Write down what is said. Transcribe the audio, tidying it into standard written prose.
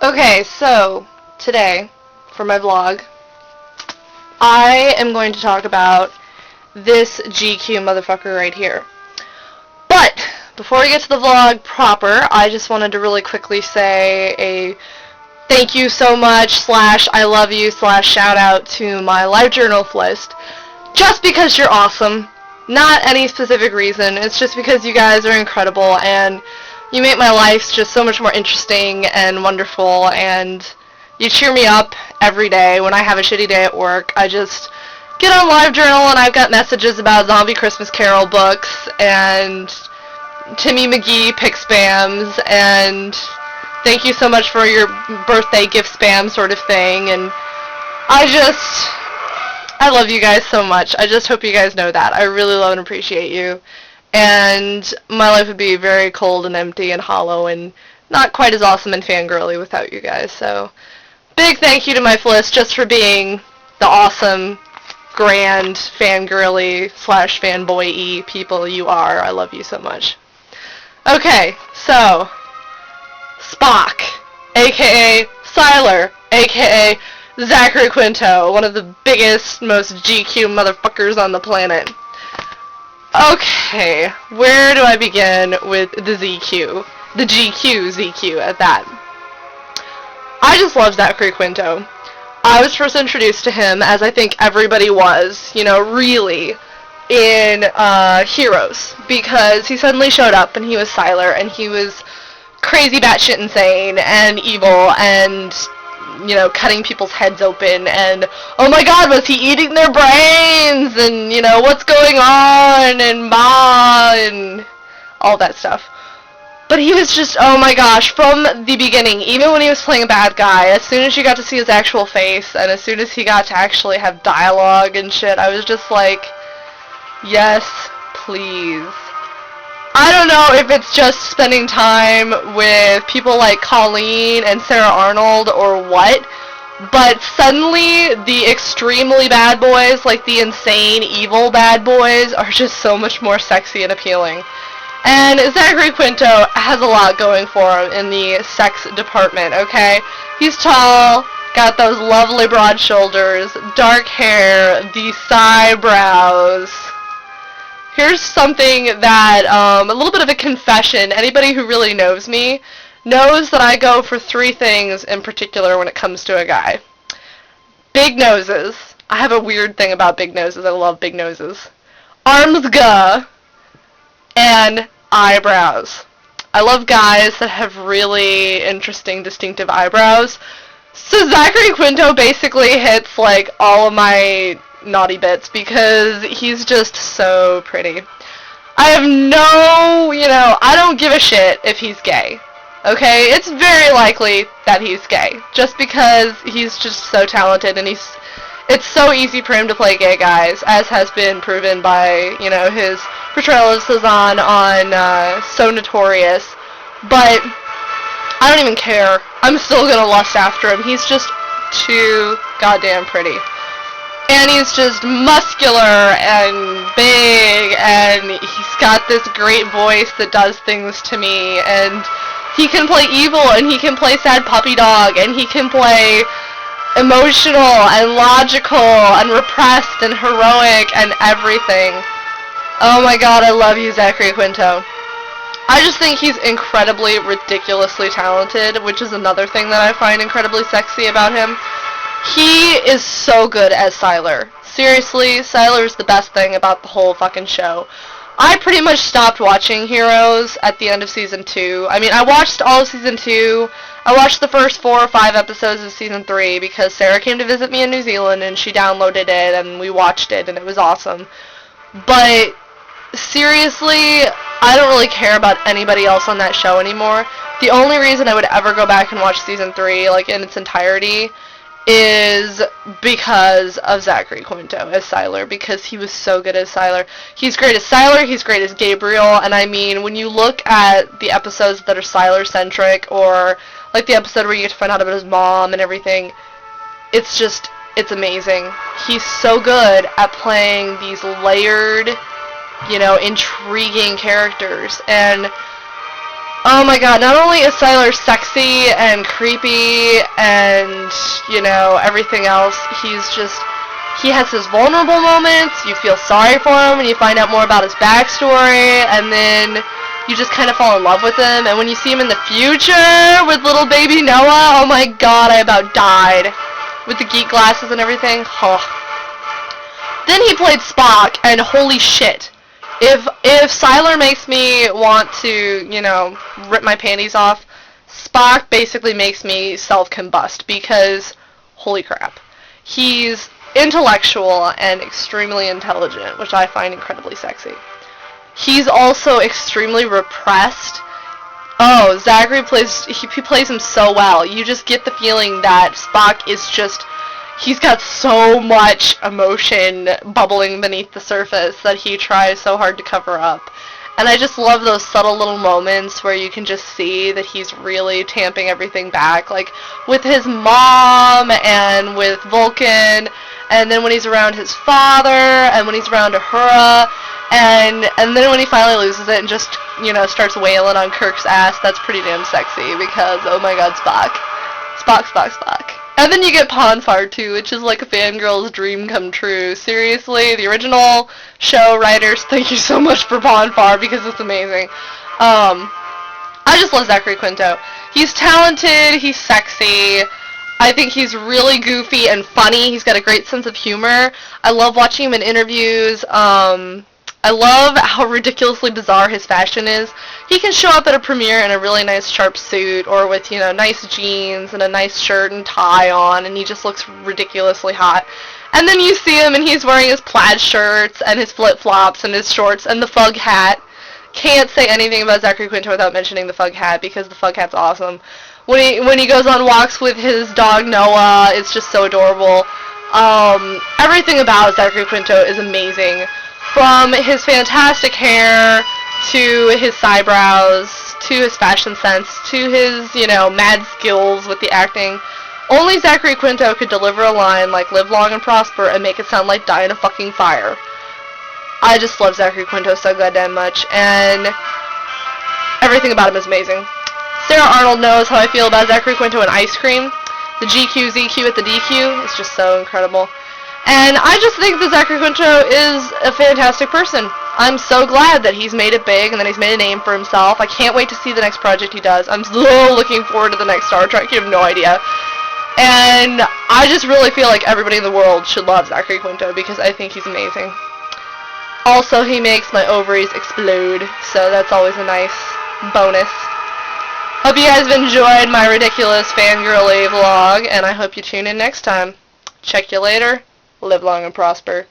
Okay, so today, for my vlog, I am going to talk about this GQ motherfucker right here. But, before we get to the vlog proper, I just wanted to really quickly say a thank you so much / I love you / shout out to my LiveJournal list. Just because you're awesome. Not any specific reason. It's just because you guys are incredible and you make my life just so much more interesting and wonderful, and you cheer me up every day when I have a shitty day at work. I just get on LiveJournal and I've got messages about Zombie Christmas Carol books and Timmy McGee pick spams and thank you so much for your birthday gift spam sort of thing, and I love you guys so much. I just hope you guys know that. I really love and appreciate you. And my life would be very cold and empty and hollow and not quite as awesome and fangirly without you guys. So, big thank you to my list just for being the awesome, grand, fangirly / fanboy-y people you are. I love you so much. Okay, so, Spock, a.k.a. Sylar, a.k.a. Zachary Quinto, one of the biggest, most GQ motherfuckers on the planet. Okay, where do I begin with the ZQ? The GQ ZQ at that. I just love Zachary Quinto. I was first introduced to him, as I think everybody was, really, in Heroes, because he suddenly showed up and he was Sylar and he was crazy batshit insane and evil and cutting people's heads open, and oh my god, was he eating their brains, and what's going on, and and all that stuff. But he was just, oh my gosh, from the beginning, even when he was playing a bad guy, as soon as you got to see his actual face, and as soon as he got to actually have dialogue and shit, I was just like, yes, please. I don't know if it's just spending time with people like Colleen and Sarah Arnold or what, but suddenly the extremely bad boys, like the insane, evil bad boys, are just so much more sexy and appealing. And Zachary Quinto has a lot going for him in the sex department, okay? He's tall, got those lovely broad shoulders, dark hair, the Sybrows. Here's something that, a little bit of a confession. Anybody who really knows me knows that I go for 3 things in particular when it comes to a guy. Big noses. I have a weird thing about big noses. I love big noses. Arms ga. And eyebrows. I love guys that have really interesting, distinctive eyebrows. So Zachary Quinto basically hits, like, all of my naughty bits because he's just so pretty. I have no, I don't give a shit if he's gay. Okay? It's very likely that he's gay just because he's just so talented and it's so easy for him to play gay guys, as has been proven by, his portrayal of Cezanne on So Notorious. But I don't even care. I'm still gonna lust after him. He's just too goddamn pretty. And he's just muscular and big, and he's got this great voice that does things to me, and he can play evil, and he can play sad puppy dog, and he can play emotional, and logical, and repressed, and heroic, and everything. Oh my god, I love you, Zachary Quinto. I just think he's incredibly, ridiculously talented, which is another thing that I find incredibly sexy about him. He is so good as Sylar. Seriously, Sylar is the best thing about the whole fucking show. I pretty much stopped watching Heroes at the end of Season 2. I mean, I watched all of Season 2. I watched the first 4 or 5 episodes of Season 3 because Sarah came to visit me in New Zealand and she downloaded it and we watched it and it was awesome. But seriously, I don't really care about anybody else on that show anymore. The only reason I would ever go back and watch Season 3, like, in its entirety is because of Zachary Quinto as Sylar, because he was so good as Sylar. He's great as Sylar, he's great as Gabriel, and I mean, when you look at the episodes that are Sylar-centric, or like the episode where you get to find out about his mom and everything, it's amazing. He's so good at playing these layered, intriguing characters, and Oh my god, not only is Sylar sexy and creepy and, you know, everything else, he has his vulnerable moments, you feel sorry for him, and you find out more about his backstory, and then you just kind of fall in love with him, and when you see him in the future with little baby Noah, oh my god, I about died. With the geek glasses and everything, oh. Then he played Spock, and holy shit. If Sylar makes me want to, you know, rip my panties off, Spock basically makes me self-combust, because, holy crap. He's intellectual and extremely intelligent, which I find incredibly sexy. He's also extremely repressed. Oh, Zachary he plays him so well. You just get the feeling that Spock is just, he's got so much emotion bubbling beneath the surface that he tries so hard to cover up. And I just love those subtle little moments where you can just see that he's really tamping everything back, like with his mom and with Vulcan, and then when he's around his father, and when he's around Uhura, and then when he finally loses it and just, you know, starts wailing on Kirk's ass, that's pretty damn sexy, because, oh my god, Spock. Spock, Spock, Spock. And then you get Ponfar, too, which is like a fangirl's dream come true. Seriously, the original show writers, thank you so much for Ponfar, because it's amazing. I just love Zachary Quinto. He's talented, he's sexy, I think he's really goofy and funny, he's got a great sense of humor. I love watching him in interviews, I love how ridiculously bizarre his fashion is. He can show up at a premiere in a really nice sharp suit, or with, you know, nice jeans and a nice shirt and tie on, and he just looks ridiculously hot. And then you see him and he's wearing his plaid shirts and his flip-flops and his shorts and the fug hat. Can't say anything about Zachary Quinto without mentioning the fug hat, because the fug hat's awesome. When he goes on walks with his dog Noah, it's just so adorable. Everything about Zachary Quinto is amazing. From his fantastic hair, to his Sybrows, to his fashion sense, to his, you know, mad skills with the acting. Only Zachary Quinto could deliver a line like "live long and prosper" and make it sound like "die in a fucking fire." I just love Zachary Quinto so goddamn much, and everything about him is amazing. Sarah Arnold knows how I feel about Zachary Quinto and ice cream. The GQ, ZQ at the DQ is just so incredible. And I just think that Zachary Quinto is a fantastic person. I'm so glad that he's made it big and that he's made a name for himself. I can't wait to see the next project he does. I'm so looking forward to the next Star Trek. You have no idea. And I just really feel like everybody in the world should love Zachary Quinto, because I think he's amazing. Also, he makes my ovaries explode, so that's always a nice bonus. Hope you guys have enjoyed my ridiculous fangirly vlog, and I hope you tune in next time. Check you later. Live long and prosper.